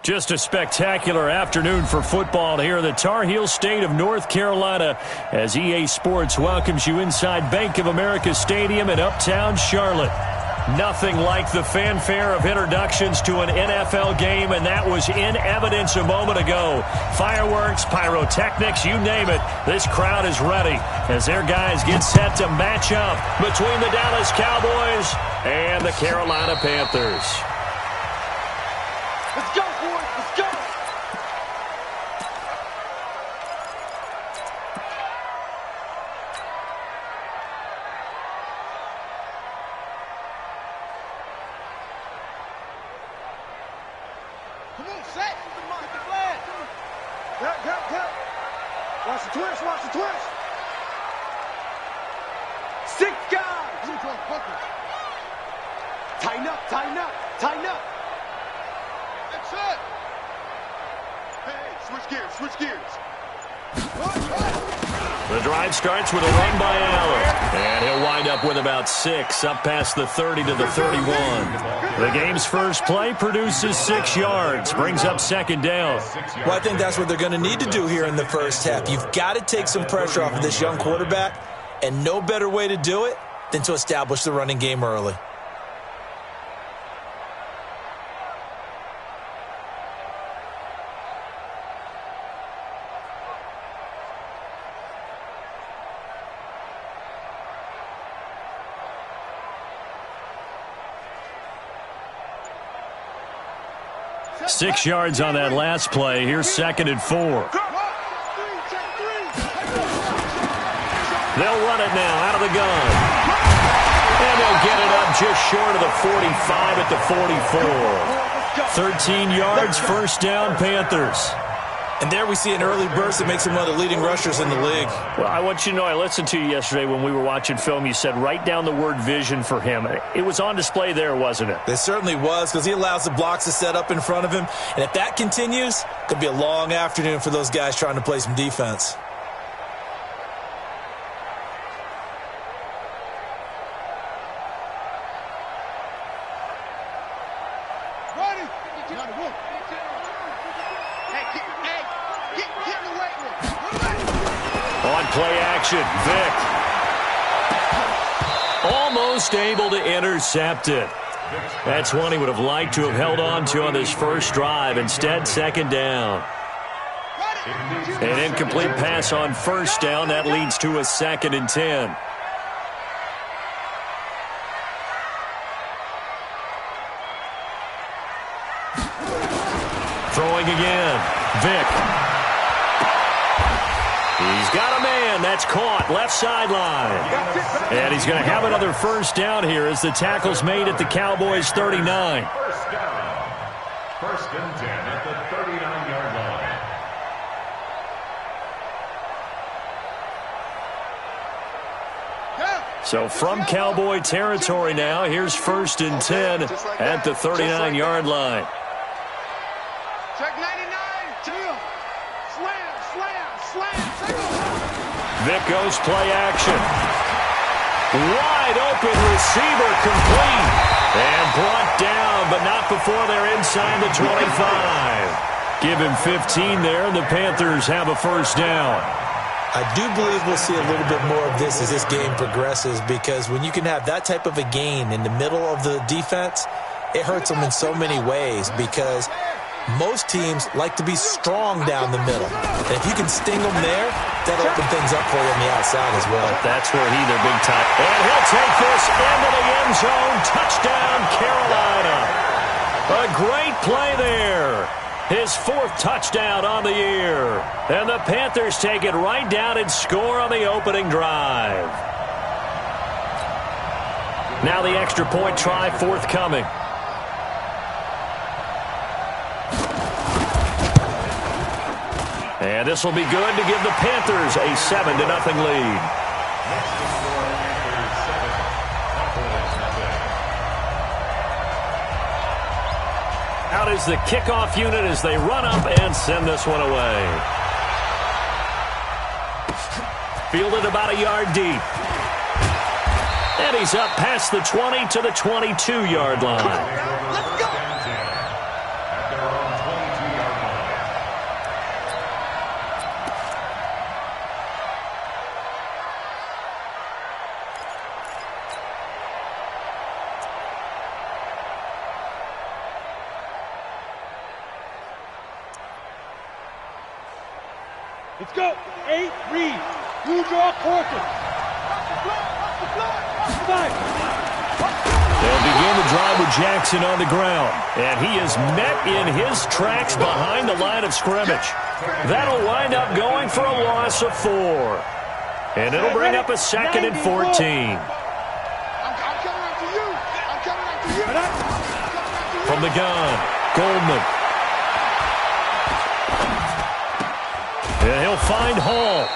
Just a spectacular afternoon for football here in the Tar Heel state of North Carolina as EA Sports welcomes you inside Bank of America Stadium in Uptown Charlotte. Nothing like the fanfare of introductions to an NFL game, and that was in evidence a moment ago. Fireworks, pyrotechnics, you name it. This crowd is ready as their guys get set to match up between the Dallas Cowboys and the Carolina Panthers. Let's go, boys. Let's go. Come on, set. Mark the flag. Cut. Watch the twist. Watch the twist. 6 guys. Tighten up. Tighten up. Tighten up. That's it. Hey, switch gears. The drive starts with a run by Allen, and he'll wind up with about 6, up past the 30 to the 31. The game's first play produces 6 yards, brings up second down. Well, I think that's what they're going to need to do here in the first half. You've got to take some pressure off of this young quarterback, and no better way to do it than to establish the running game early. Six yards on that last play. Here's 2nd and 4. They'll run it now out of the gun. And they'll get it up just short of the 45 at the 44. 13 yards, first down, Panthers. And there we see an early burst that makes him one of the leading rushers in the league. Well, I want you to know, I listened to you yesterday when we were watching film. You said write down the word vision for him. It was on display there, wasn't it? It certainly was, because he allows the blocks to set up in front of him. And if that continues, it could be a long afternoon for those guys trying to play some defense. Play action, Vic. Almost able to intercept it. That's one he would have liked to have held on to on this first drive. Instead, second down. An incomplete pass on first down. That leads to a 2nd and 10. Throwing again. Vic. He's got a man. That's caught. Left sideline. And he's going to have another first down here as the tackle's made at the Cowboys' 39. First down. 1st and 10 at the 39-yard line. So from Cowboy territory now, here's 1st and 10 at the 39-yard line. Check 99. Slam. Vic goes play action. Wide open receiver complete. And brought down, but not before they're inside the 25. Give him 15 there, and the Panthers have a first down. I do believe we'll see a little bit more of this as this game progresses, because when you can have that type of a gain in the middle of the defense, it hurts them in so many ways, because most teams like to be strong down the middle. And if you can sting them there, that'll open things up for you on the outside as well. That's where they're big time. And he'll take this into the end zone. Touchdown, Carolina. A great play there. His 4th touchdown on the year. And the Panthers take it right down and score on the opening drive. Now the extra point try forthcoming. And this will be good to give the Panthers a 7-0 lead. Out is the kickoff unit as they run up and send this one away. Fielded about a yard deep. And he's up past the 20 to the 22-yard line. Let's go. At their own 22. Let's go. 8, read. You draw quarter. 5. They'll begin the drive with Jackson on the ground. And he is met in his tracks behind the line of scrimmage. That'll wind up going for a loss of 4. And it'll bring up a 2nd and 14. I'm coming after you. I'm coming after you. From the gun, Goldman. And he'll find Hall.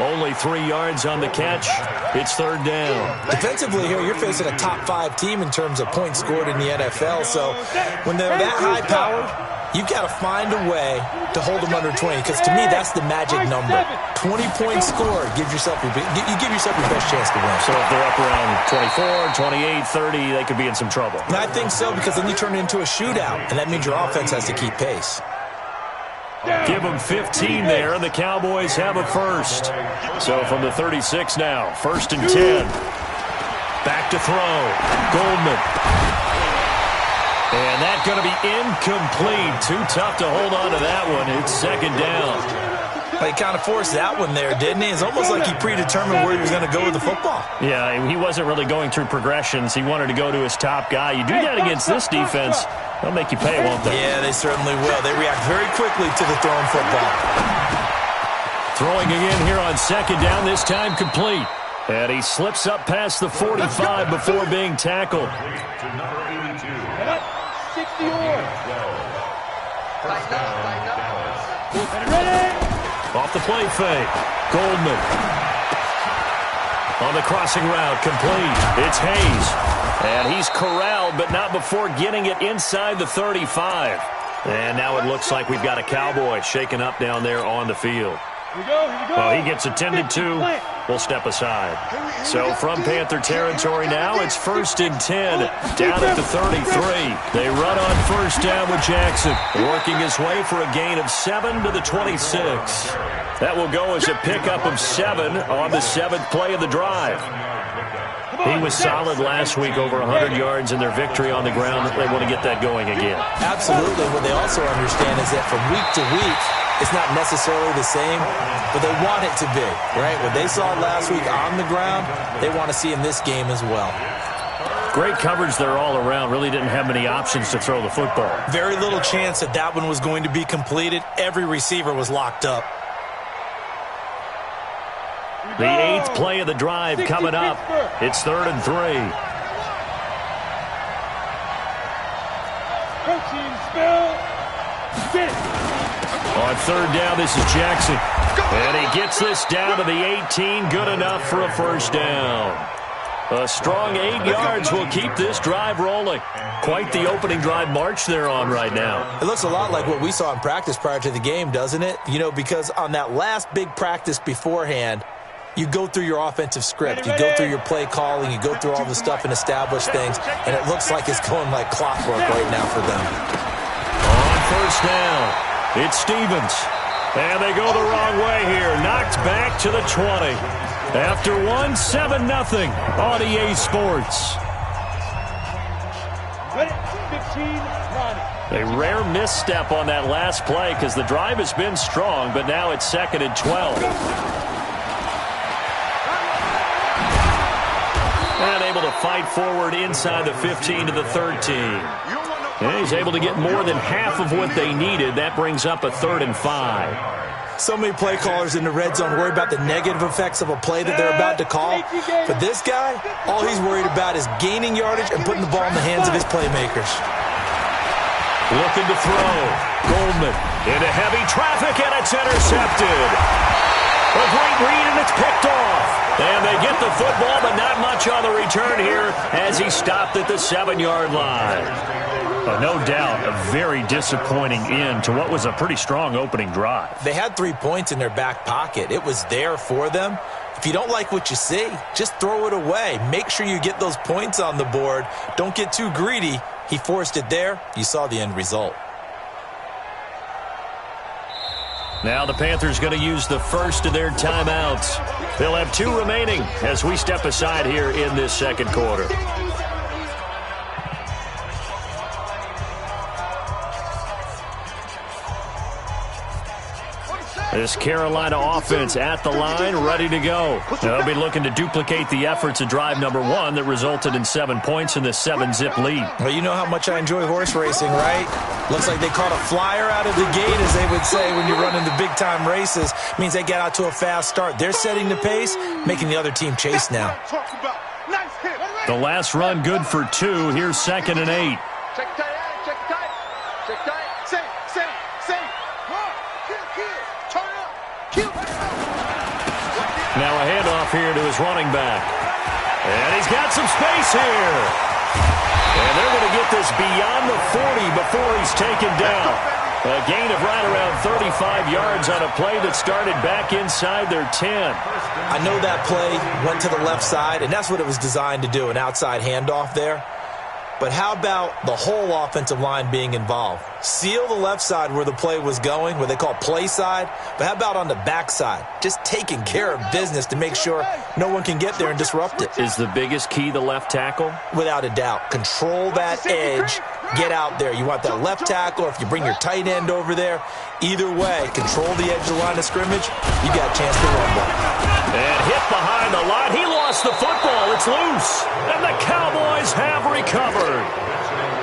Only 3 yards on the catch. It's 3rd down. Defensively here, you're facing a top 5 team in terms of points scored in the NFL. So when they're that high powered, you've got to find a way to hold them under 20. Because to me, that's the magic number. 20 points scored. You give yourself your best chance to win. So if they're up around 24, 28, 30, they could be in some trouble. And I think so, because then you turn it into a shootout. And that means your offense has to keep pace. Give them 15 there, and the Cowboys have a first. So from the 36 now, 1st and 10. Back to throw. Goldman. And that's going to be incomplete. Too tough to hold on to that one. It's 2nd down. He kind of forced that one there, didn't he? It's almost like he predetermined where he was going to go with the football. Yeah, he wasn't really going through progressions. He wanted to go to his top guy. You do that against this defense, they'll make you pay, won't they? Yeah, they certainly will. They react very quickly to the thrown football. Throwing again here on 2nd down, this time complete. And he slips up past the 45 before being tackled. 60 yards. Off the play fake. Goldman. On the crossing route, complete. It's Hayes. And he's corralled, but not before getting it inside the 35. And now it looks like we've got a Cowboy shaken up down there on the field. Here we go. Well, he gets attended to. We'll step aside. So from Panther territory now, it's 1st and 10, down at the 33. They run on 1st down with Jackson, working his way for a gain of 7 to the 26. That will go as a pickup of 7 on the 7th play of the drive. He was solid last week, over 100 yards in their victory on the ground. They want to get that going again. Absolutely. What they also understand is that from week to week, it's not necessarily the same, but they want it to be, right? What they saw last week on the ground, they want to see in this game as well. Great coverage there all around. Really didn't have many options to throw the football. Very little chance that that one was going to be completed. Every receiver was locked up. The 8th play of the drive coming up. It's 3rd and 3. Protein spill. Get it. On 3rd down, this is Jackson. And he gets this down to the 18. Good enough for a 1st down. A strong 8 yards will keep this drive rolling. Quite the opening drive march they're on right now. It looks a lot like what we saw in practice prior to the game, doesn't it? You know, because on that last big practice beforehand, you go through your offensive script. You go through your play calling. You go through all the stuff and establish things. And it looks like it's going like clockwork right now for them. On 1st down, it's Stevens. And they go the wrong way here. Knocked back to the 20. After one, 7-0 on EA Sports. Ready? 15, 90. A rare misstep on that last play because the drive has been strong, but now it's 2nd and 12. And able to fight forward inside the 15 to the 13. And he's able to get more than half of what they needed. That brings up a 3rd and 5. So many play callers in the red zone worry about the negative effects of a play that they're about to call. But this guy, all he's worried about is gaining yardage and putting the ball in the hands of his playmakers. Looking to throw. Goldman into heavy traffic, and it's intercepted. A great read, and it's picked off. And they get the football, but not much on the return here as he stopped at the 7-yard line. No doubt, a very disappointing end to what was a pretty strong opening drive. They had 3 points in their back pocket. It was there for them. If you don't like what you see, just throw it away. Make sure you get those points on the board. Don't get too greedy. He forced it there. You saw the end result. Now the Panthers going to use the first of their timeouts. They'll have 2 remaining as we step aside here in this 2nd quarter. This Carolina offense at the line, ready to go. They'll be looking to duplicate the efforts of drive number 1 that resulted in 7 points in the 7-zip lead. Well, you know how much I enjoy horse racing, right? Looks like they caught a flyer out of the gate, as they would say when you're running the big-time races. Means they get out to a fast start. They're setting the pace, making the other team chase now. The last run good for 2. Here's 2nd and 8. Check tight, check tight, check tight. Say. Turn up. Kill. Now a handoff here to his running back. And he's got some space here. And they're going to get this beyond the 40 before he's taken down. A gain of right around 35 yards on a play that started back inside their 10. I know that play went to the left side, and that's what it was designed to do, an outside handoff there. But how about the whole offensive line being involved? Seal the left side where the play was going, what they call play side. But how about on the back side? Just taking care of business to make sure no one can get there and disrupt it. Is the biggest key the left tackle? Without a doubt. Control that edge. Get out there. You want that left tackle, or if you bring your tight end over there, either way, control the edge of the line of scrimmage, you got a chance to run one. And hit behind the line. He lost the football. It's loose. And the Cowboys have recovered.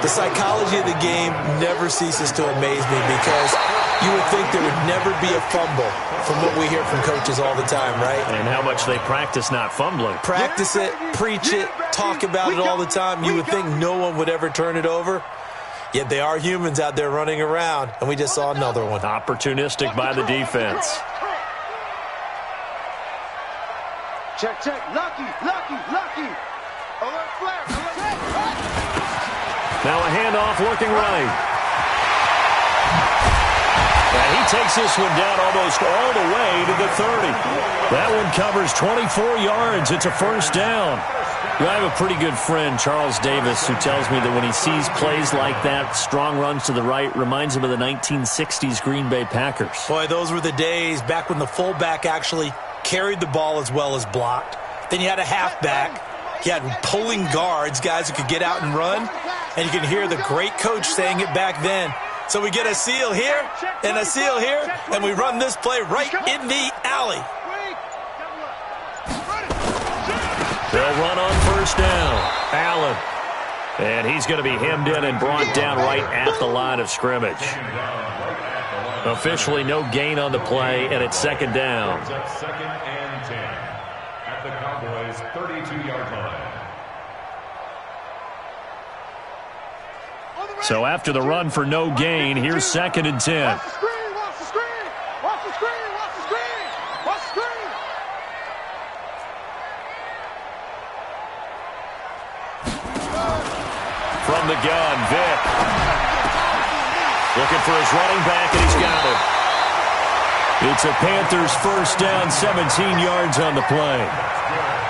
The psychology of the game never ceases to amaze me, because you would think there would never be a fumble from what we hear from coaches all the time, right? And how much they practice not fumbling. Practice it, preach it, talk about it all the time. You would think no one would ever turn it over. Yet they are humans out there running around, and we just saw another one. Opportunistic by the defense. Check. Lucky. Alert flash. Now a handoff looking right. And he takes this one down almost all the way to the 30. That one covers 24 yards. It's a first down. I have a pretty good friend, Charles Davis, who tells me that when he sees plays like that, strong runs to the right, reminds him of the 1960s Green Bay Packers. Boy, those were the days back when the fullback actually carried the ball as well as blocked. Then you had a halfback. You had pulling guards, guys who could get out and run. And you can hear the great coach saying it back then. So we get a seal here and a seal here, and we run this play right in the alley. They'll run on first down. Allen. And he's going to be hemmed in and brought down right at the line of scrimmage. Officially no gain on the play, and it's second down. Second and 10 at the Cowboys' 32-yard line. So after the run for no gain, here's second and 10. Watch the screen. Watch the screen. Watch the screen. Watch the screen. Watch the screen. From the gun, Vic. Looking for his running back, and he's got it. It's a Panthers first down, 17 yards on the play.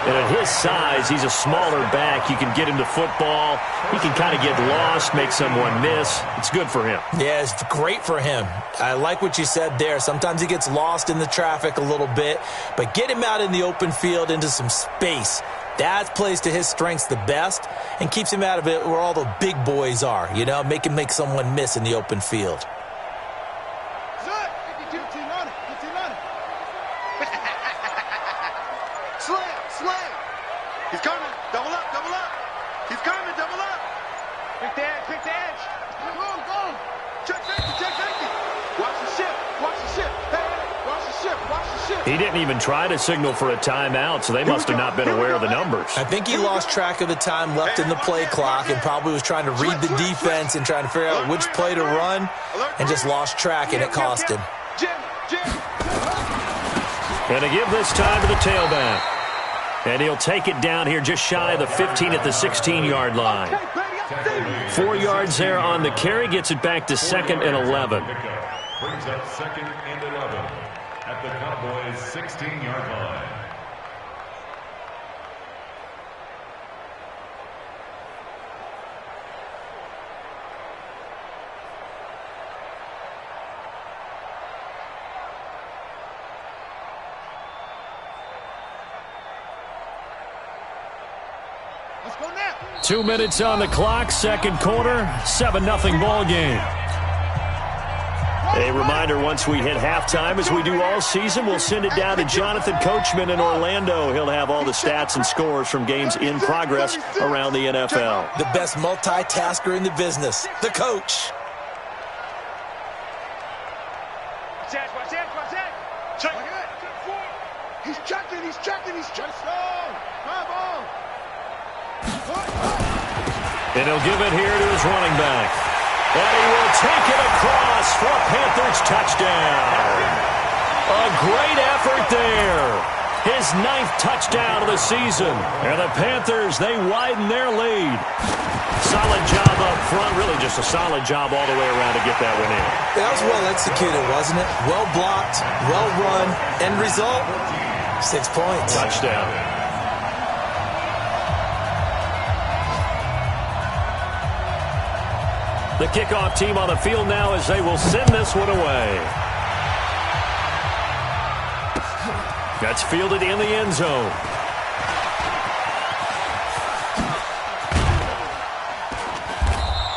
And at his size, he's a smaller back. You can get him to football. He can kind of get lost, make someone miss. It's good for him. Yeah, it's great for him. I like what you said there. Sometimes he gets lost in the traffic a little bit, but get him out in the open field into some space. That plays to his strengths the best and keeps him out of it where all the big boys are, you know, make him make someone miss in the open field. Slam. He's coming. Double up. He's coming. Double up. Pick the edge. Go. Check safety. Watch the ship. Hey, watch the ship. He didn't even try to signal for a timeout, so they must have not been aware of the numbers. I think he lost track of the time left in the play clock and probably was trying to read the defense and trying to figure out which play to run and just lost track, and it cost him. And to give this time to the tailback. And he'll take it down here just shy of the 15 at the 16-yard line. 4 yards there on the carry, gets it back to second and 11. Brings up second and 11 at the Cowboys' 16-yard line. Let's go now. 2 minutes on the clock, second quarter, 7-0 ball game. A reminder, once we hit halftime, as we do all season, we'll send it down to Jonathan Coachman in Orlando. He'll have all the stats and scores from games in progress around the NFL. The best multitasker in the business, the coach. Check. He's checking. And he'll give it here to his running back. And he will take it across for a Panthers touchdown. A great effort there. His 9th touchdown of the season. And the Panthers, they widen their lead. Solid job up front. Really just a solid job all the way around to get that one in. That was well executed, wasn't it? Well blocked, well run. End result, 6 points. Touchdown. The kickoff team on the field now as they will send this one away. That's fielded in the end zone.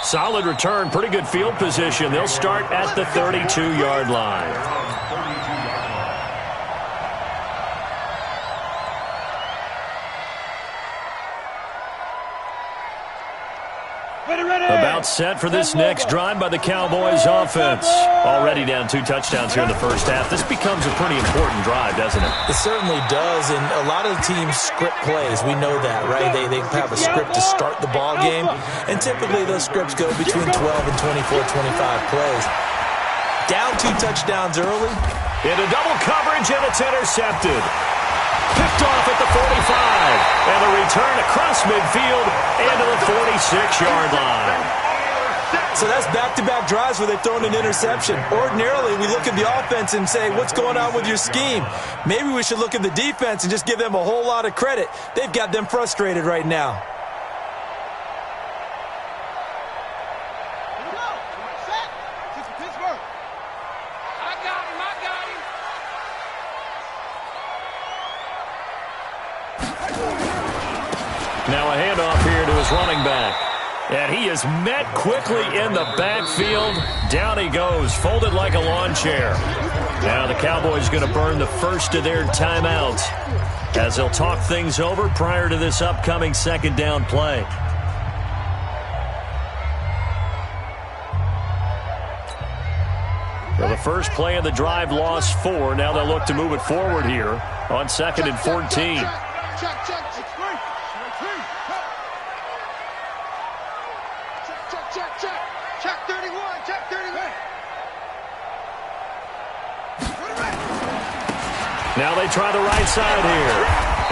Solid return, pretty good field position. They'll start at the 32-yard line. About set for this next drive by the Cowboys offense. Already down 2 touchdowns here in the first half. This becomes a pretty important drive, doesn't it? It certainly does, and a lot of the teams script plays. We know that, right? They have a script to start the ball game, and typically those scripts go between 12 and 24, 25 plays. Down 2 touchdowns early. Into double coverage, and it's intercepted. Picked off at the 45, and a return across midfield into the 46-yard line. So that's back-to-back drives where they've thrown an interception. Ordinarily, we look at the offense and say, what's going on with your scheme? Maybe we should look at the defense and just give them a whole lot of credit. They've got them frustrated right now. Now a handoff here to his running back. And he is met quickly in the backfield. Down he goes, folded like a lawn chair. Now the Cowboys going to burn the first of their timeouts as they'll talk things over prior to this upcoming second down play. Well, the first play of the drive lost 4. Now they'll look to move it forward here on 2nd and 14. Check 31, check 31. Now they try the right side here.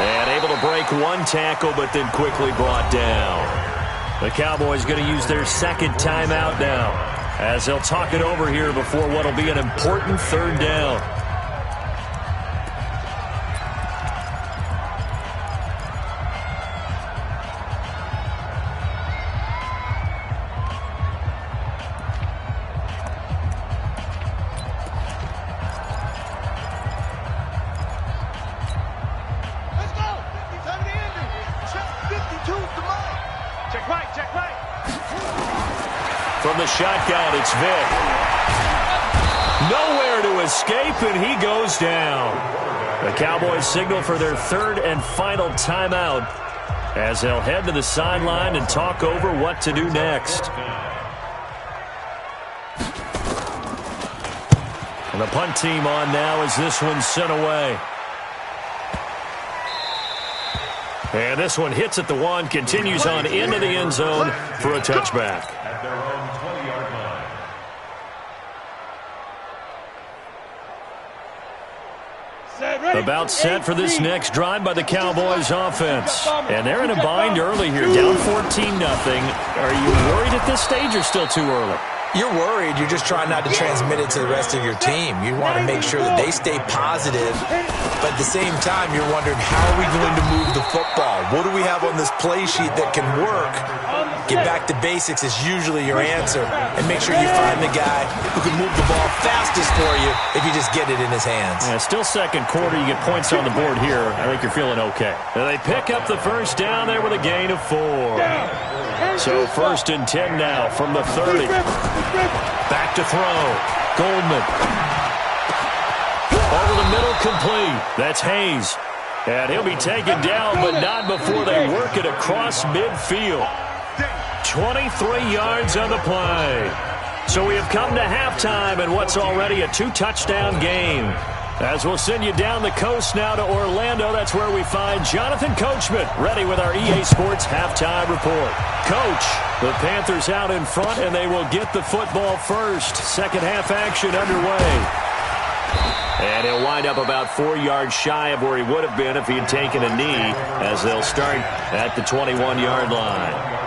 And able to break 1 tackle, but then quickly brought down. The Cowboys going to use their second timeout now, as they'll talk it over here before what will be an important 3rd down. From the shotgun, it's Vick. Nowhere to escape, and he goes down. The Cowboys signal for their 3rd and final timeout as they'll head to the sideline and talk over what to do next. And the punt team on now as this one's sent away. And this one hits at the 1, continues on into the end zone for a touchback. At their own 20-yard line. About set for this next drive by the Cowboys offense. And they're in a bind early here, down 14-0. Are you worried at this stage or still too early? You're worried. You're just trying not to transmit it to the rest of your team. You want to make sure that they stay positive, but at the same time, you're wondering, how are we going to move the football? What do we have on this play sheet that can work? Get back to basics is usually your answer, and make sure you find the guy who can move the ball fastest for you if you just get it in his hands. Yeah, still second quarter. You get points on the board here. I think you're feeling okay. And they pick up the first down there with a gain of 4. So 1st and 10 now from the 30. Back to throw. Goldman. Over the middle, complete. That's Hayes. And he'll be taken down, but not before they work it across midfield. 23 yards on the play. So we have come to halftime in what's already a 2-touchdown game. As we'll send you down the coast now to Orlando, that's where we find Jonathan Coachman, ready with our EA Sports halftime report. Coach, the Panthers out in front, and they will get the football first. Second half action underway. And he'll wind up about 4 yards shy of where he would have been if he had taken a knee, as they'll start at the 21-yard line.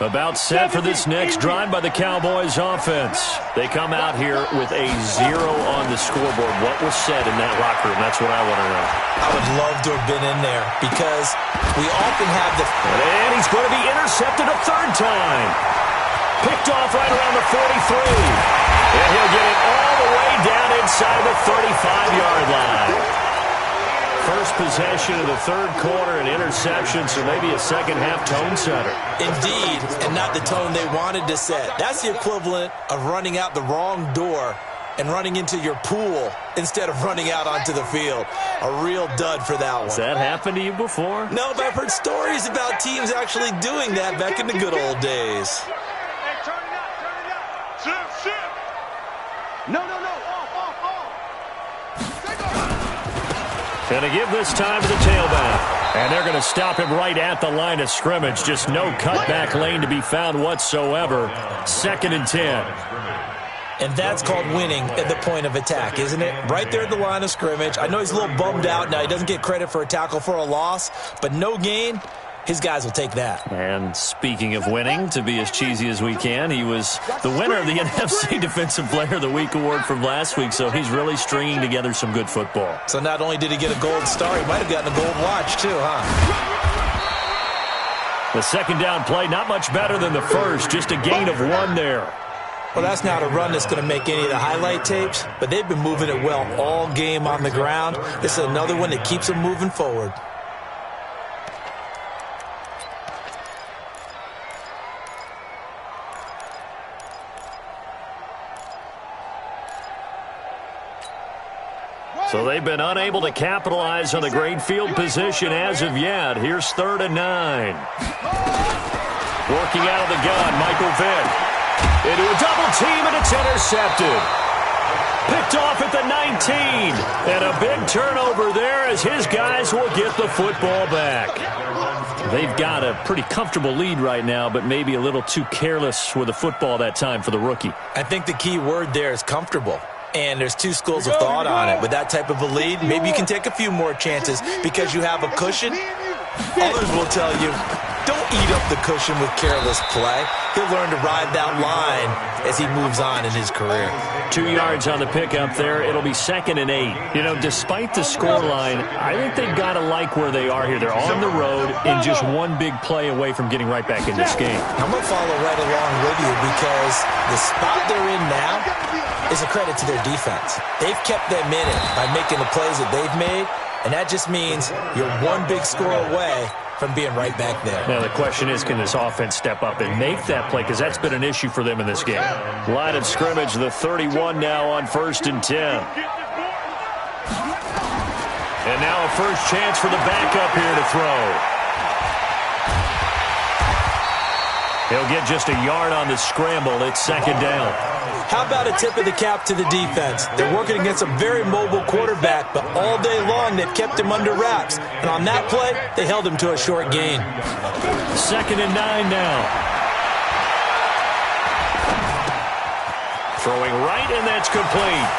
About set for this next drive by the Cowboys offense. They come out here with a 0 on the scoreboard. What was said in that locker room? That's what I want to know. I would love to have been in there because we often have the... And he's going to be intercepted a third time. Picked off right around the 43. And he'll get it all the way down inside the 35-yard line. First possession of the third quarter, an interception, so maybe a second-half tone setter. Indeed, and not the tone they wanted to set. That's the equivalent of running out the wrong door and running into your pool instead of running out onto the field. A real dud for that one. Has that happened to you before? No, but I've heard stories about teams actually doing that back in the good old days. Hey, turn it up. Shift. No. Off. Going to give this time to the tailback. And they're going to stop him right at the line of scrimmage. Just no cutback lane to be found whatsoever. 2nd and 10. And that's called winning at the point of attack, isn't it? Right there at the line of scrimmage. I know he's a little bummed out now. He doesn't get credit for a tackle for a loss, but no gain. His guys will take that. And speaking of winning, to be as cheesy as we can, he was the winner of the NFC Defensive Player of the Week award from last week, so he's really stringing together some good football. So not only did he get a gold star, he might have gotten a gold watch too, huh? The second down play, not much better than the first, just a gain of 1 there. Well, that's not a run that's going to make any of the highlight tapes, but they've been moving it well all game on the ground. This is another one that keeps them moving forward. So they've been unable to capitalize on the great field position as of yet. Here's 3rd and 9. Working out of the gun, Michael Vick. Into a double team, and it's intercepted. Picked off at the 19. And a big turnover there as his guys will get the football back. They've got a pretty comfortable lead right now, but maybe a little too careless with the football that time for the rookie. I think the key word there is comfortable. And there's two schools of thought on it. With that type of a lead, maybe you can take a few more chances because you have a cushion. Others will tell you, don't eat up the cushion with careless play. He'll learn to ride that line as he moves on in his career. 2 yards on the pickup there. It'll be 2nd and 8. You know, despite the scoreline, I think they've got to like where they are here. They're on the road and just one big play away from getting right back in this game. I'm going to follow right along with you because the spot they're in now is a credit to their defense. They've kept them in it by making the plays that they've made, and that just means you're one big score away from being right back there. Now, the question is, can this offense step up and make that play? Because that's been an issue for them in this game. Line of scrimmage, the 31 now on 1st and 10. And now a first chance for the backup here to throw. He'll get just a yard on the scramble. It's 2nd down. How about a tip of the cap to the defense? They're working against a very mobile quarterback, but all day long they've kept him under wraps. And on that play, they held him to a short gain. 2nd and 9 now. Throwing right, and that's complete.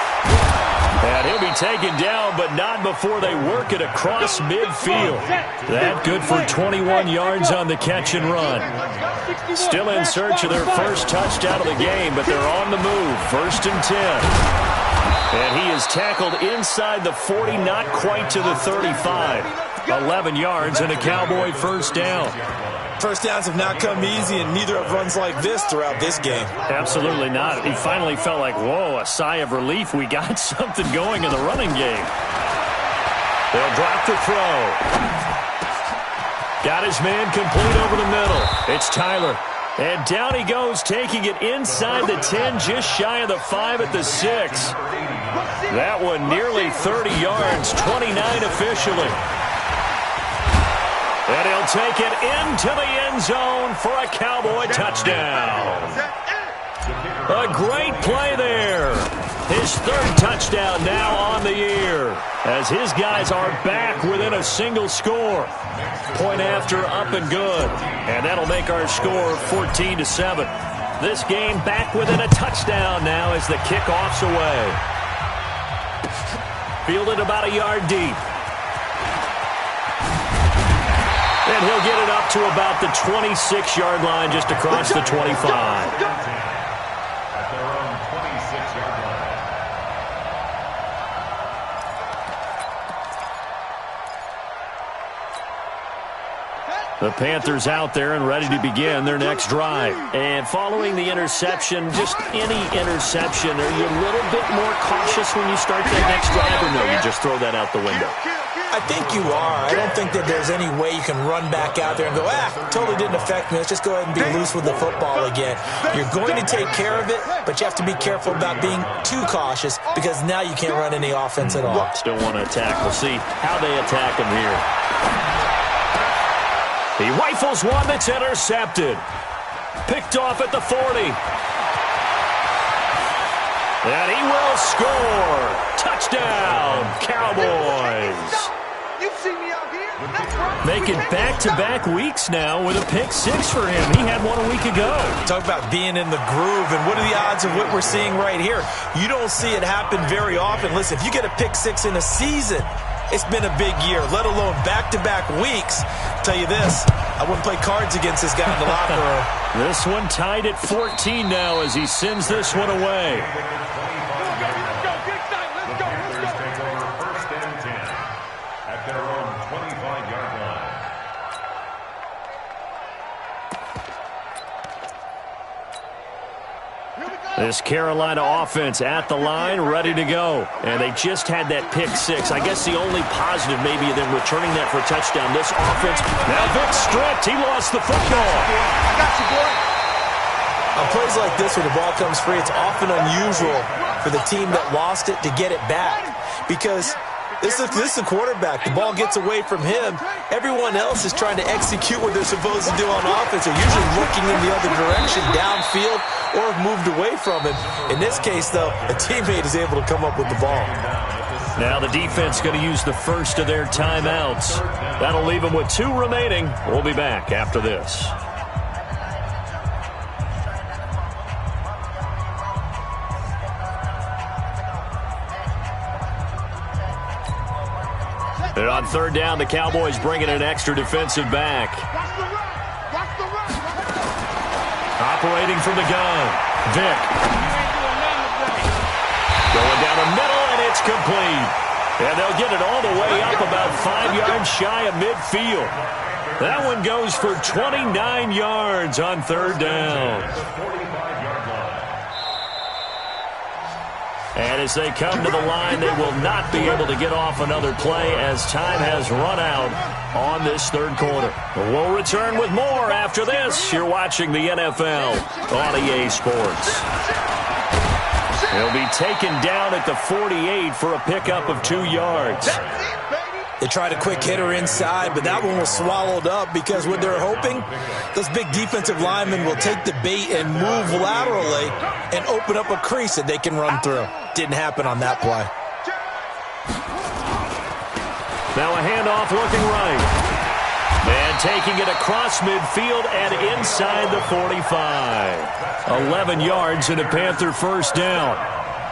And he'll be taken down, but not before they work it across midfield. That good for 21 yards on the catch and run. Still in search of their first touchdown of the game, but they're on the move. 1st and 10. And he is tackled inside the 40, not quite to the 35. 11 yards and a Cowboy first down. First downs have not come easy, and neither have runs like this throughout this game. Absolutely not. He finally felt like, whoa, a sigh of relief. We got something going in the running game. They'll drop the throw. Got his man complete over the middle. It's Tyler. And down he goes, taking it inside the 10, just shy of the 5 at the 6. That one nearly 30 yards, 29 officially. And he'll take it into the end zone for a Cowboy touchdown. A great play there. His third touchdown now on the year, as his guys are back within a single score. Point after, up and good. And that'll make our score 14-7. This game back within a touchdown now as the kickoff's away. Fielded about a yard deep. And he'll get it up to about the 26-yard line, just across the 25. The Panthers out there and ready to begin their next drive. And following the interception, just any interception, are you a little bit more cautious when you start that next drive, or no, you just throw that out the window? I think you are. I don't think that there's any way you can run back out there and go, totally didn't affect me. Let's just go ahead and be loose with the football again. You're going to take care of it, but you have to be careful about being too cautious, because now you can't run any offense at all. Still want to attack. We'll see how they attack him here. He rifles one that's intercepted. Picked off at the 40. And he will score. Touchdown, Cowboys. You see me out here? Making back-to-back weeks now with a pick 6 for him. He had one a week ago. Talk about being in the groove, and what are the odds of what we're seeing right here? You don't see it happen very often. Listen, if you get a pick 6 in a season, it's been a big year, let alone back-to-back weeks. Tell you this, I wouldn't play cards against this guy in the locker room. This one tied at 14 now as he sends this one away. This Carolina offense at the line, ready to go. And they just had that pick 6. I guess the only positive maybe of them returning that for a touchdown. This offense, now Vic stripped. He lost the football. I got you, boy. On plays like this where the ball comes free, it's often unusual for the team that lost it to get it back, because this is the quarterback. The ball gets away from him. Everyone else is trying to execute what they're supposed to do on offense. They're usually looking in the other direction, downfield, or have moved away from him. In this case, though, a teammate is able to come up with the ball. Now the defense going to use the first of their timeouts. That'll leave them with 2 remaining. We'll be back after this. And on third down, the Cowboys bringing an extra defensive back. Operating from the gun, Vic. Going down the middle, and it's complete. And they'll get it all the way up about 5 yards shy of midfield. That one goes for 29 yards on third down. And as they come to the line, they will not be able to get off another play as time has run out on this third quarter. We'll return with more after this. You're watching the NFL on EA Sports. He'll be taken down at the 48 for a pickup of 2 yards. They tried a quick hitter inside, but that one was swallowed up, because what they're hoping, those big defensive linemen will take the bait and move laterally and open up a crease that they can run through. Didn't happen on that play. Now a handoff looking right. And taking it across midfield and inside the 45. 11 yards and a Panther first down.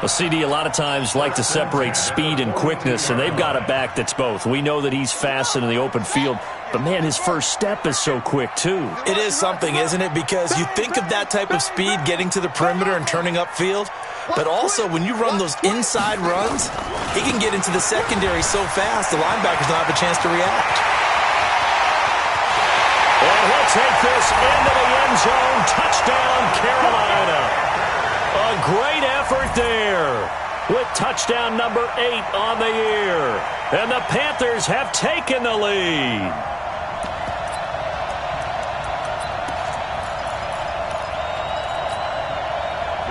A CD a lot of times like to separate speed and quickness, and they've got a back that's both. We know that he's fast in the open field, but, man, his first step is so quick, too. It is something, isn't it? Because you think of that type of speed getting to the perimeter and turning upfield, but also when you run those inside runs, he can get into the secondary so fast the linebackers don't have a chance to react. And he'll take this into the end zone. Touchdown, Carolina. A great effort there. with touchdown number 8 on the year. And the Panthers have taken the lead.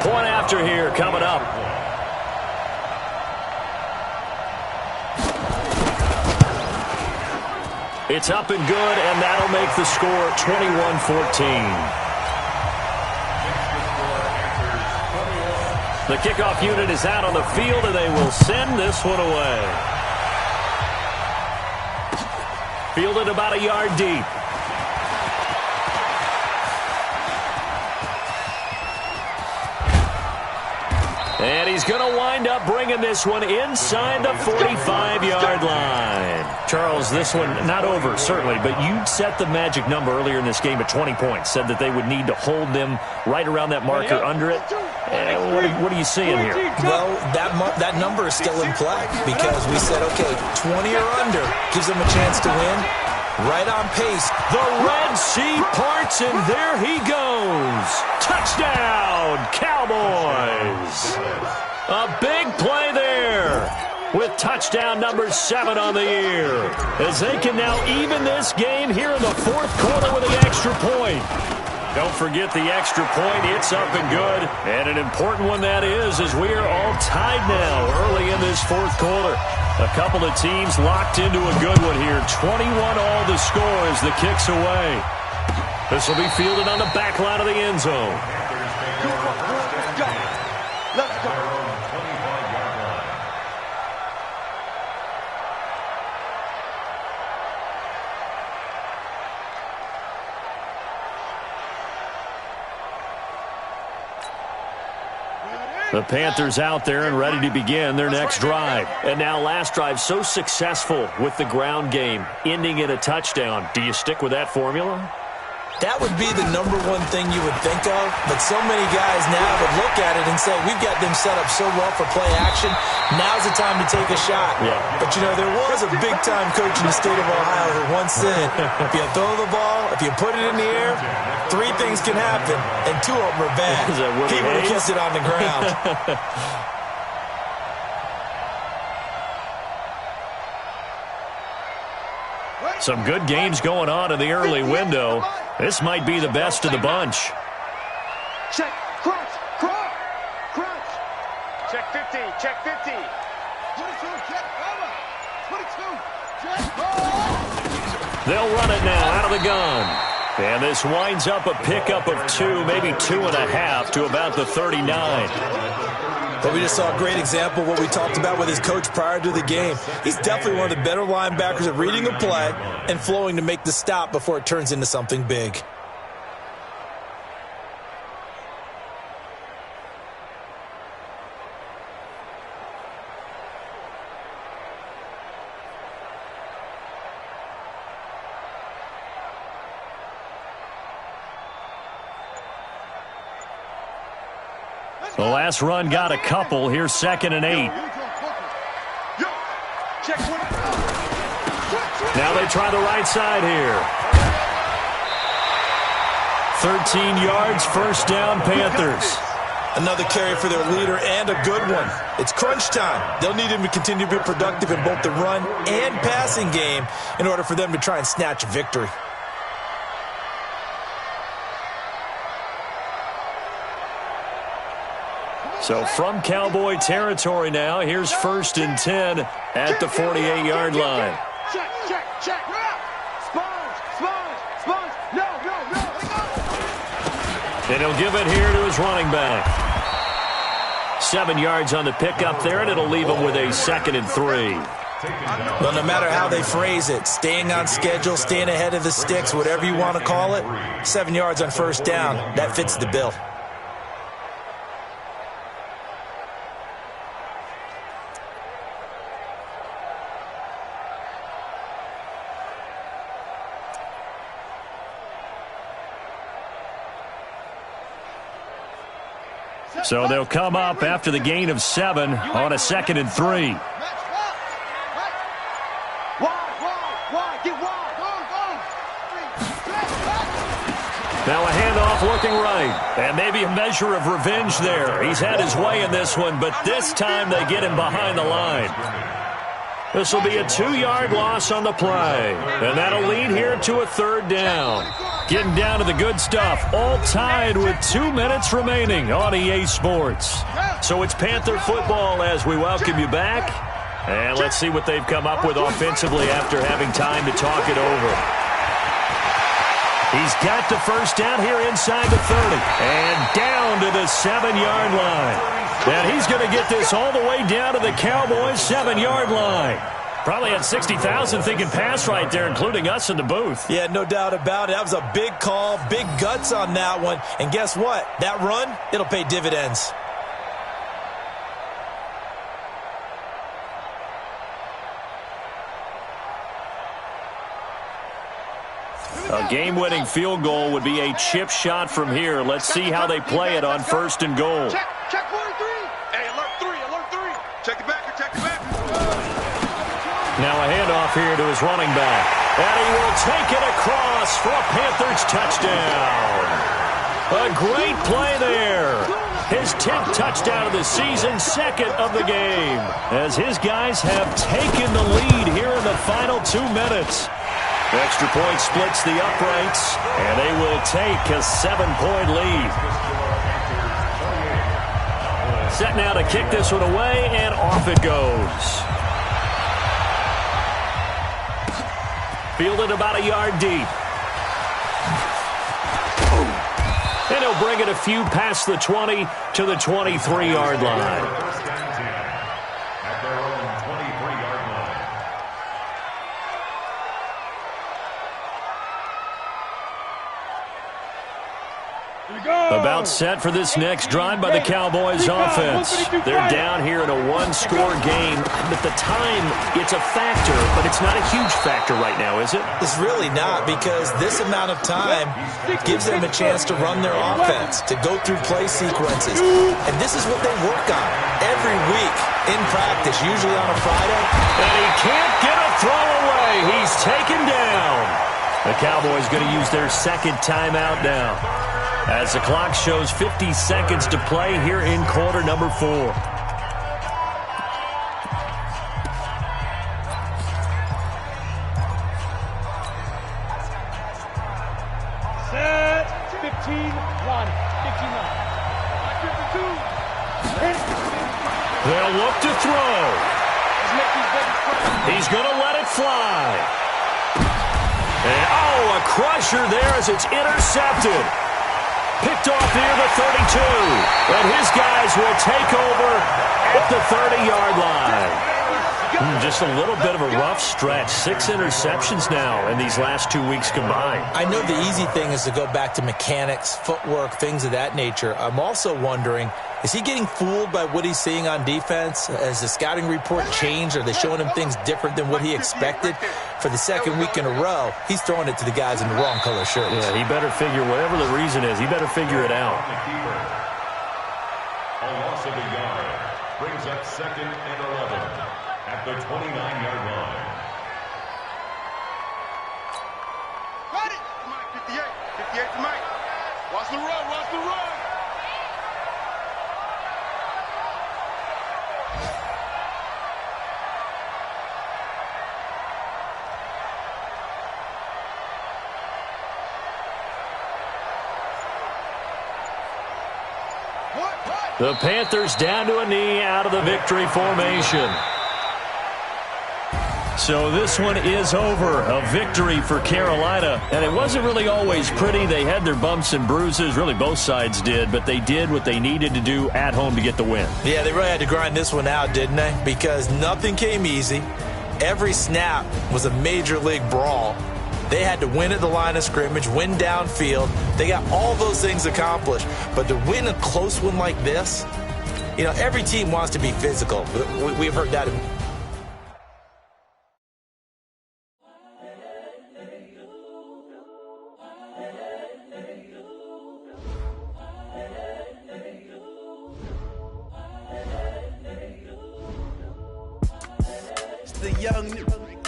Point after here coming up. It's up and good, and that'll make the score 21-14. The kickoff unit is out on the field, and they will send this one away. Fielded about a yard deep. And he's going to wind up bringing this one inside the 45-yard line. Charles, this one not over, certainly, but you set the magic number earlier in this game at 20 points, said that they would need to hold them right around that marker under it. What are you seeing here? Well, that number is still in play because we said, okay, 20 or under gives them a chance to win. Right on pace. The Red Sea parts, and there he goes. Touchdown, Cowboys. A big play there with touchdown number 7 on the year, as they can now even this game here in the fourth quarter with the extra point. Don't forget the extra point. It's up and good. And an important one that is, as we are all tied now early in this fourth quarter. A couple of teams locked into a good one here. 21 all the score as the kick's away. This will be fielded on the back line of the end zone. Let's go. The Panthers out there and ready to begin their next drive. And now last drive so successful with the ground game, ending in a touchdown. Do you stick with that formula? That would be the number one thing you would think of, but so many guys now would look at it and say, we've got them set up so well for play action, now's the time to take a shot. Yeah. But, you know, there was a big-time coach in the state of Ohio who once said, if you throw the ball, if you put it in the air, 3 things can happen, and 2 of them are bad. He would have kept it on the ground. Some good games going on in the early window. This might be the best of the bunch. Check, crunch, crunch, crunch. Check 50, check 50. 22, check, over. 22, check, over. They'll run it now out of the gun. And this winds up a pickup of 2, maybe 2.5 to about the 39. But we just saw a great example of what we talked about with his coach prior to the game. He's definitely one of the better linebackers at reading a play and flowing to make the stop before it turns into something big. The last run got a couple. Here's 2nd and 8. Now they try the right side here. 13 yards, first down, Panthers. Another carry for their leader and a good one. It's crunch time. They'll need him to continue to be productive in both the run and passing game in order for them to try and snatch a victory. So from Cowboy territory now, here's 1st and 10 at the 48-yard line. Check, check, check. Sponge, sponge, sponge. No, no, no. And he'll give it here to his running back. 7 yards on the pickup there, and it'll leave him with a 2nd and 3. Well, no matter how they phrase it, staying on schedule, staying ahead of the sticks, whatever you want to call it, 7 yards on first down, that fits the bill. So they'll come up after the gain of 7 on a 2nd and 3. Now a handoff looking right. And maybe a measure of revenge there. He's had his way in this one, but this time they get him behind the line. This will be a 2-yard loss on the play. And that'll lead here to a 3rd down. Getting down to the good stuff. All tied with 2 minutes remaining on EA Sports. So it's Panther football as we welcome you back. And let's see what they've come up with offensively after having time to talk it over. He's got the first down here inside the 30. And down to the 7-yard line. And he's going to get this all the way down to the Cowboys' 7-yard line. Probably had 60,000 thinking pass right there, including us in the booth. Yeah, no doubt about it. That was a big call, big guts on that one. And guess what? That run, it'll pay dividends. A game-winning field goal would be a chip shot from here. Let's see how they play it on 1st and goal. Check 43. Hey, alert 3, alert 3. Check it back, check it back. Now a handoff here to his running back. And he will take it across for a Panthers touchdown. A great play there. His 10th touchdown of the season, 2nd of the game. As his guys have taken the lead here in the final 2 minutes. Extra point splits the uprights, and they will take a 7-point lead. Set now to kick this one away, and off it goes. Fielded about a yard deep. And he'll bring it a few past the 20 to the 23-yard line. About set for this next drive by the Cowboys offense. They're down here in a 1-score game. At the time, it's a factor, but it's not a huge factor right now, is it? It's really not, because this amount of time gives them a chance to run their offense, to go through play sequences. And this is what they work on every week in practice, usually on a Friday. And he can't get a throw away. He's taken down. The Cowboys going to use their 2nd timeout now, as the clock shows 50 seconds to play here in quarter number 4. Set. 15-1. 15-9. They'll look to throw. He's going to let it fly. And, oh, a crusher there as it's intercepted. Picked off near the 32. And his guys will take over at the 30-yard line. Just a little bit of a rough stretch. 6 interceptions now in these last 2 weeks combined. I know the easy thing is to go back to mechanics, footwork, things of that nature. I'm also wondering, is he getting fooled by what he's seeing on defense? Has the scouting report changed? Are they showing him things different than what he expected? For the 2nd week in a row, he's throwing it to the guys in the wrong color shirts. Yeah, he better figure, whatever the reason is, he better figure it out. A loss of a yard brings up 2nd and 11 at the 29-yard line. Got it. Come on, 58. 58 to Mike. Watch the run, watch the run. The Panthers down to a knee out of the victory formation. So this one is over. A victory for Carolina. And it wasn't really always pretty. They had their bumps and bruises. Really, both sides did. But they did what they needed to do at home to get the win. Yeah, they really had to grind this one out, didn't they? Because nothing came easy. Every snap was a major league brawl. They had to win at the line of scrimmage, win downfield. They got all those things accomplished. But to win a close one like this, you know, every team wants to be physical. We've heard that. It's the young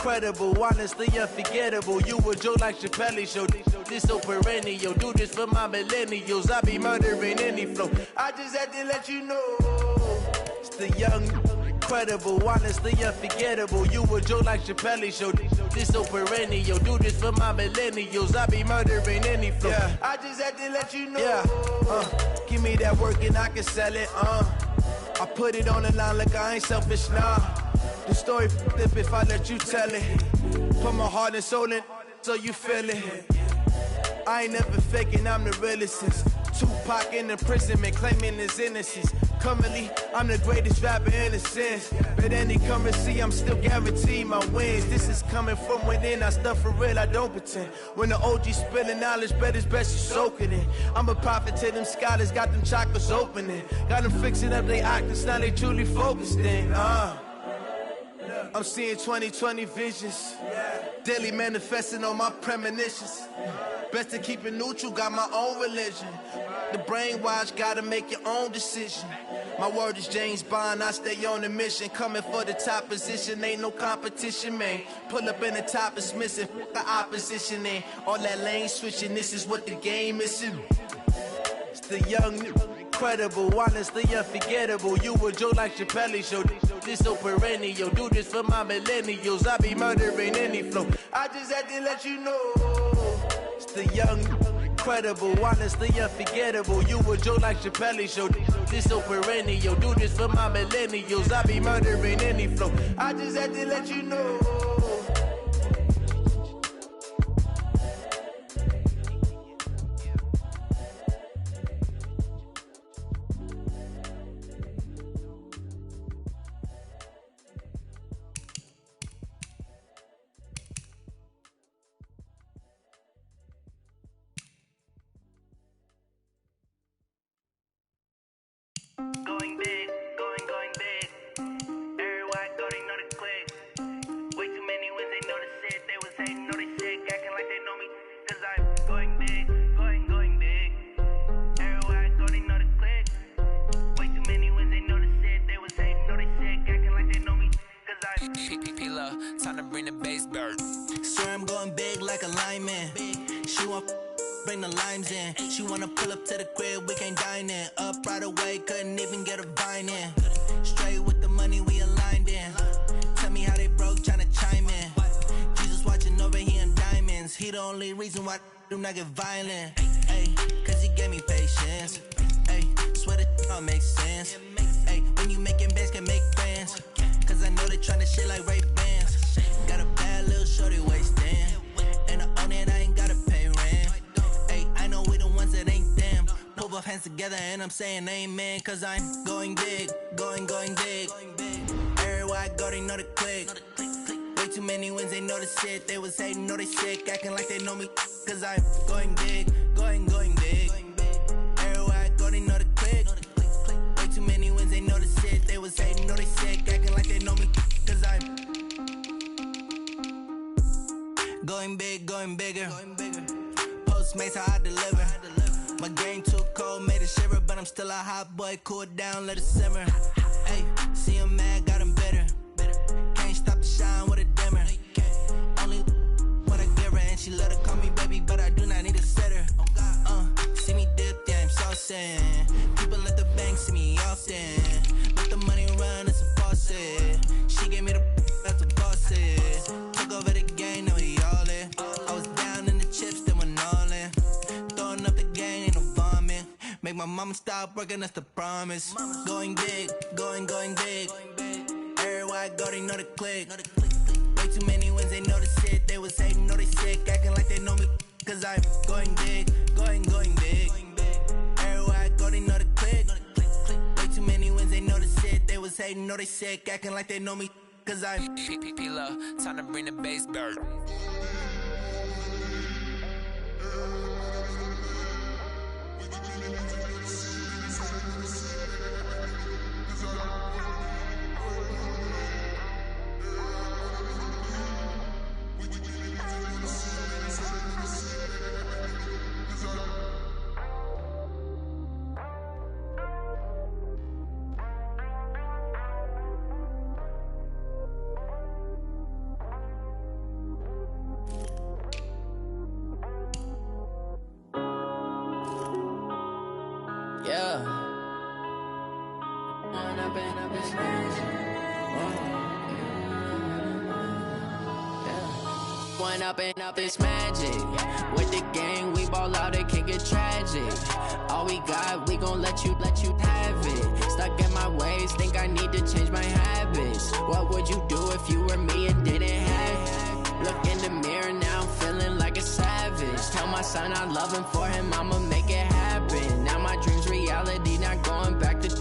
incredible, honestly unforgettable. You a joke like Chappelle Show. This so perennial. Do this for my millennials. I be murdering any flow. I just had to let you know. It's the young, incredible, honestly unforgettable. You a joke like Chappelle Show. This so perennial. Do this for my millennials. I be murdering any flow. Yeah. I just had to let you know. Yeah. Give me that work and I can sell it. I put it on the line like I ain't selfish, nah. The story flip if I let you tell it. Put my heart and soul in so you feel it. I ain't never faking, I'm the realest since Tupac in imprisonment, claiming his innocence. Currently, I'm the greatest rapper in a sense. But any currency, I'm still guaranteed my wins. This is coming from within, I stuff for real, I don't pretend. When the OG spilling knowledge, bet it's best you soak it in. I'm a prophet to them scholars, got them chakras opening. Got them fixing up their octaves, now they truly focused in. I'm seeing 2020 visions. Daily manifesting on my premonitions. Best to keep it neutral, got my own religion. The brainwash, gotta make your own decision. My word is James Bond, I stay on the mission. Coming for the top position, ain't no competition, man. Pull up in the top, it's missing, the opposition in. All that lane switching, this is what the game is. It's the young, incredible, honestly unforgettable. You a joke like Chappelle Show. This so perennial. Do this for my millennials. I be murdering any flow. I just had to let you know. It's the young, incredible, honestly unforgettable. You a joke like Chappelle Show. This so perennial. Do this for my millennials. I be murdering any flow. I just had to let you know. Going big, going big. Everybody go, they know the click. Way too many wins, they know the shit. They was hating, know they sick, acting like they know me. Cause I'm going big, going big. Everybody go, they know the click. Way too many wins, they know the shit. They was hating, know they sick, acting like they know me. Cause I'm P-P-P-Love, time to bring the bass bird. Swear I'm going big like a lineman. She want bring the limes in. She wanna pull up to the crib, we can't dine in. Up right away, couldn't even get a vine in. Straight with the money we aligned in. Tell me how they broke, tryna chime in. Jesus watching over, he in diamonds. He the only reason why do not get violent. Ay, cause he gave me patience. Ay, swear that all makes sense. Ay, when you making bands, can make friends. Cause I know they tryna shit like Ray-Bans. Got a bad little shorty wasting. And I own it, I ain't gotta pay rent. Ay, I know we the ones that ain't them. Put both hands together and I'm saying amen. Cause I'm going big, going big. Everywhere I go, they know the click. Way too many wins, they know the shit. They was hating, know they sick, acting like they know me. Cause I'm going big, going big. Everywhere I go, they know the click. Way too many wins, they know the shit. They was hating, know they sick, acting like they know me. Cause I'm going big, going bigger. Postmates how I deliver. My game too cold, made it shiver, but I'm still a hot boy. Cool it down, let it simmer. Hey, see him mad, got him bitter. Can't stop the shine with a dimmer. Only what I give her, and she let her call me baby, but I do not need a sitter. See me dip, yeah, I'm saucing. People at the bank see me often. Let the money run, it's a faucet. She gave me the that's a faucet. Took over the game, now we all in. I was down in the chips, then went all in. Throwing up the game, ain't no vomit. Make my mama stop working, that's the promise. Going big, going big. Everywhere I go, they know the click. Way too many wins, they know the shit. They was hating, know they sick, acting like they know me. Cause I'm going big, going big. Everywhere I go, they know the click. Way too many wins, they know the shit. They was hating, know they sick, acting like they know me. Cause I'm P-P-P-Love, time to bring the bass bird. it's magic. One up and up, it's magic. With the gang, we ball out, it can get tragic. All we got, we gon' let you have it. Stuck in my ways, think I need to change my habits. What would you do if you were me and didn't have it? Look in the mirror now, I'm feeling like a savage. Tell my son I love him, for him I'ma make it happen. Now my dream's reality, not going back to.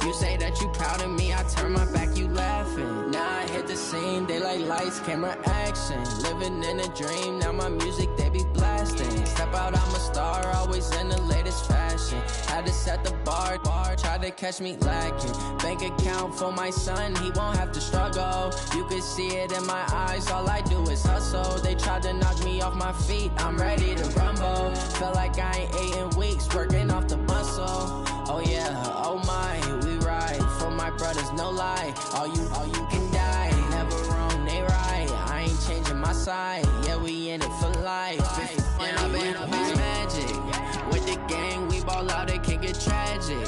You say that you proud of me, I turn my back, you laughing. Now I hit the scene, they like lights, camera, action. Living in a dream, now my music, they be blasting. Step out, I'm a star, always in the latest fashion. Had to set the bar, try to catch me lacking. Bank account for my son, he won't have to struggle. You can see it in my eyes, all I do is hustle. They tried to knock me off my feet, I'm ready to rumble. Feel like I ain't ate in weeks, working off the muscle. Oh yeah, oh my, we ride for my brothers, no lie. All you can die, never wrong, they right. I ain't changing my side, yeah, we in it for life. When up and up, it's magic. With the gang, we ball out, it can get tragic.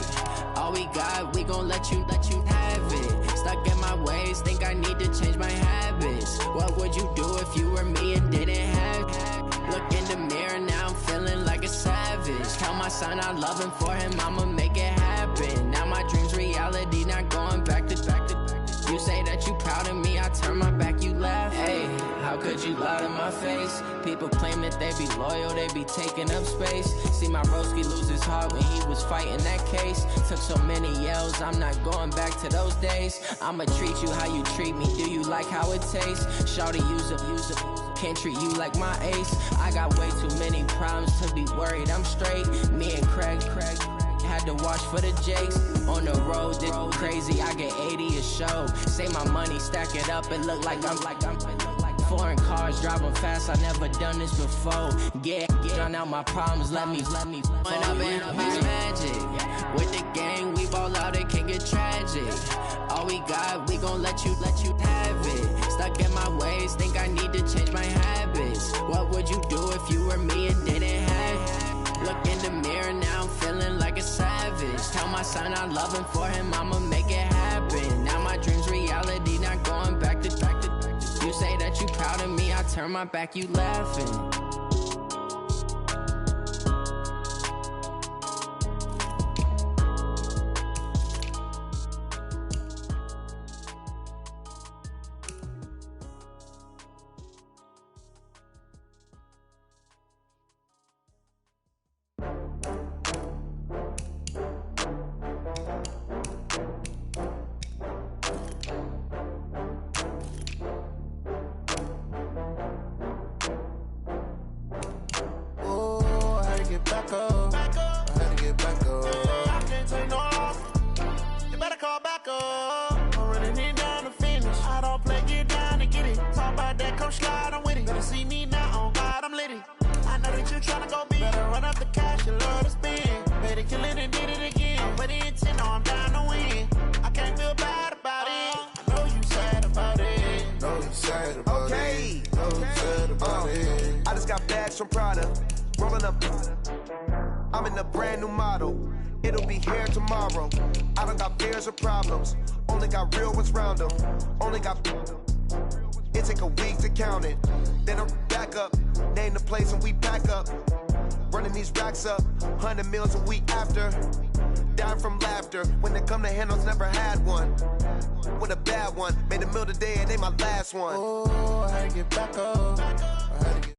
All we got, we gon' let you have it. Stuck in my ways, think I need to change my habits. What would you do if you were me and didn't have it? Look in the mirror now, I'm feeling like a savage. Tell my son I love him, for him I'ma make it happen. Now my dream's reality, not going back to. You say that you proud of me, I turn my back, you laugh. Hey, how could you lie to my face? People claim that they be loyal, they be taking up space. See my broski lose his heart when he was fighting that case. Took so many yells, I'm not going back to those days. I'ma treat you how you treat me, do you like how it tastes? Shawty, use it. Can't treat you like my ace. I got way too many problems to be worried, I'm straight. Me and Craig had to watch for the Jakes. On the road, this crazy, I get 80 a show. Say my money, stack it up, it look like I'm foreign cars, driving fast, I never done this before. Get on out my problems, let me When up and up, it's magic. With the gang, we ball out, it can get tragic. All we got, we gon' let you have it. Stuck in my ways, think I need to change my habits. What would you do if you were me and didn't have it? Look in the mirror now, I'm feeling like a savage. Tell my son I love him, for him I'ma make it happen. Now my dream's reality, not going back to. You say that you proud of me, I turn my back, you laughing. From Prada, rolling up. I'm in a brand new model. It'll be here tomorrow. I don't got fears or problems. Only got real ones round them. Only got. It take a week to count it. Then I'm back up. Name the place and we pack up. Running these racks up. 100 meals a week after. Dying from laughter. When it come to handles, never had one. With a bad one. Made a meal today and they my last one. Oh, I had to get back up. I had to get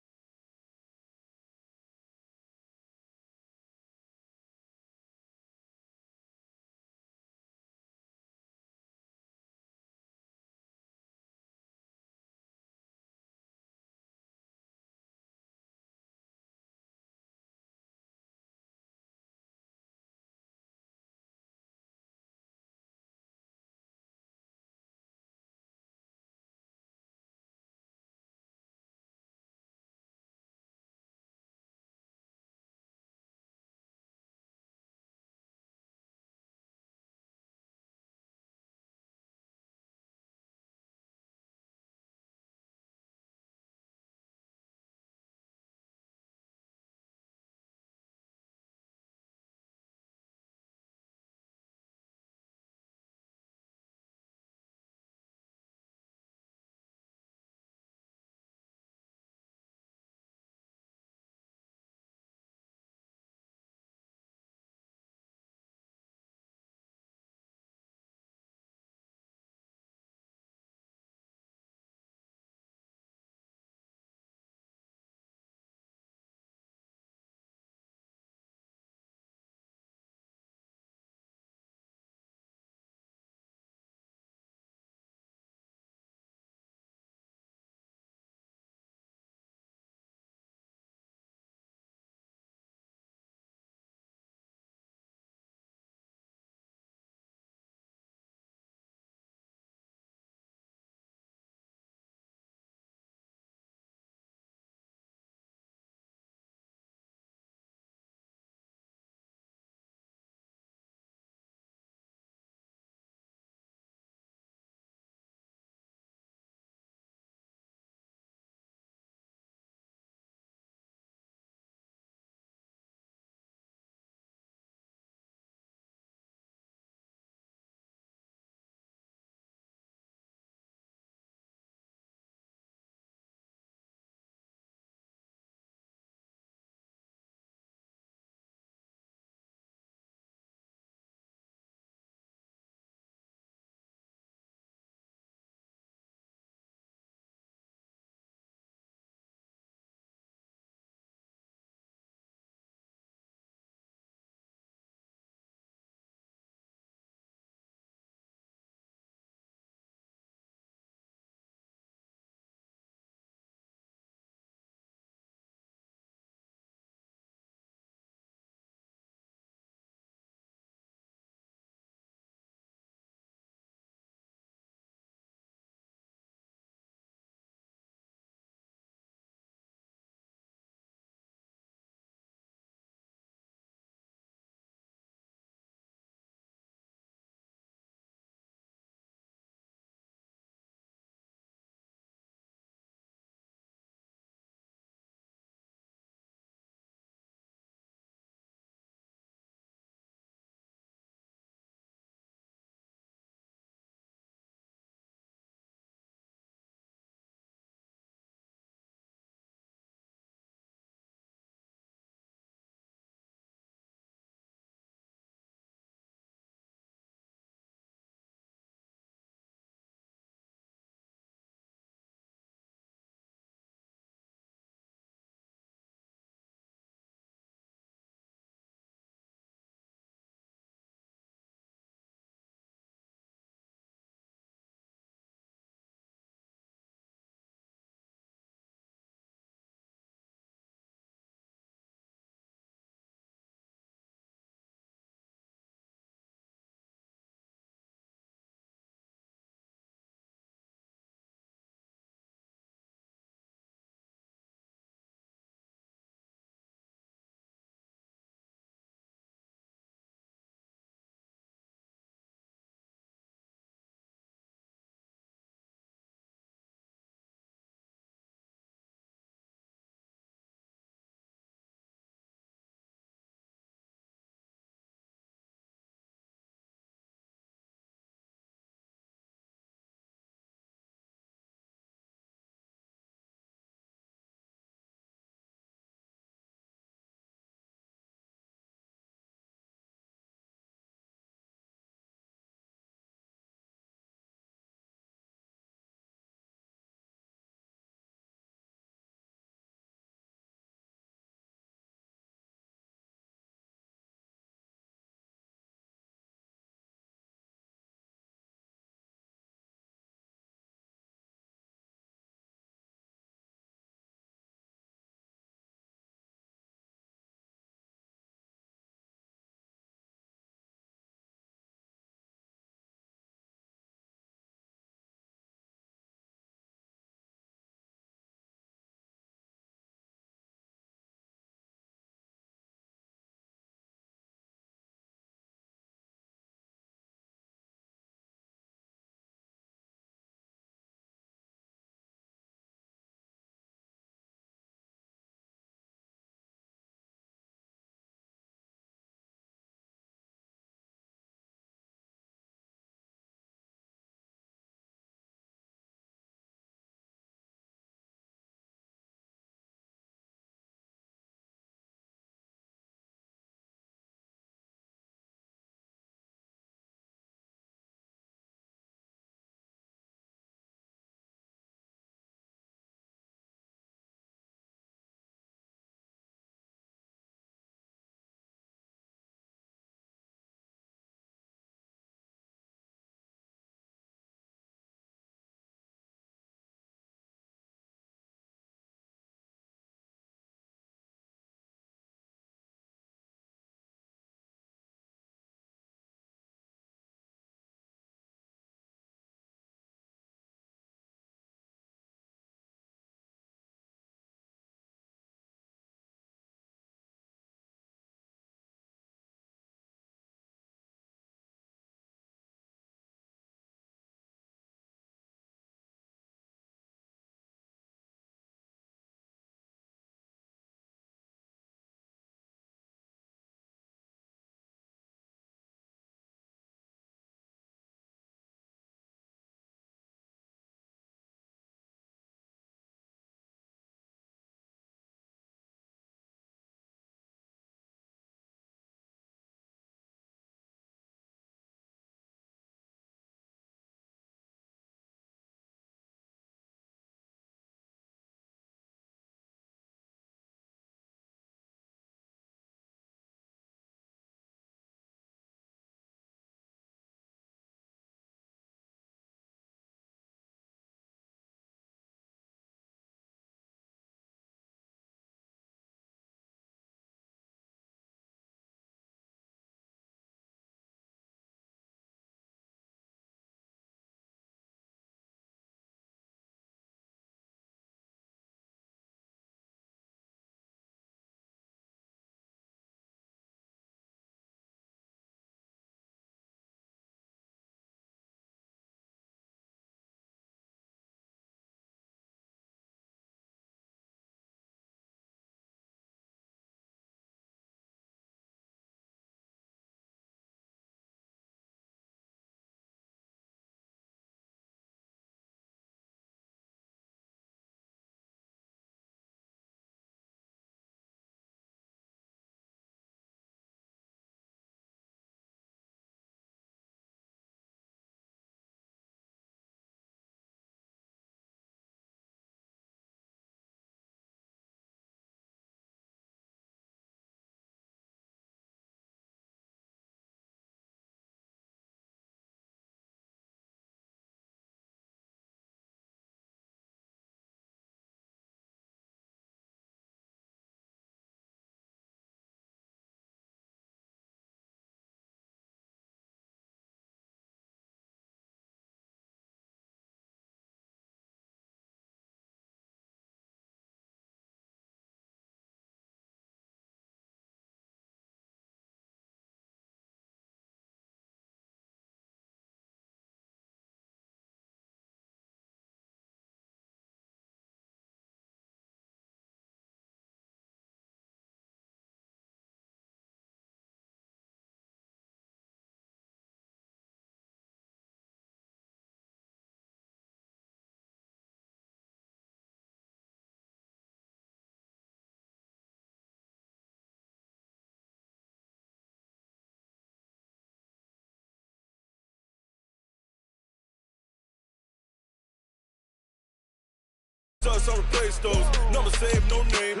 Us on the play stores. Number saved, no name.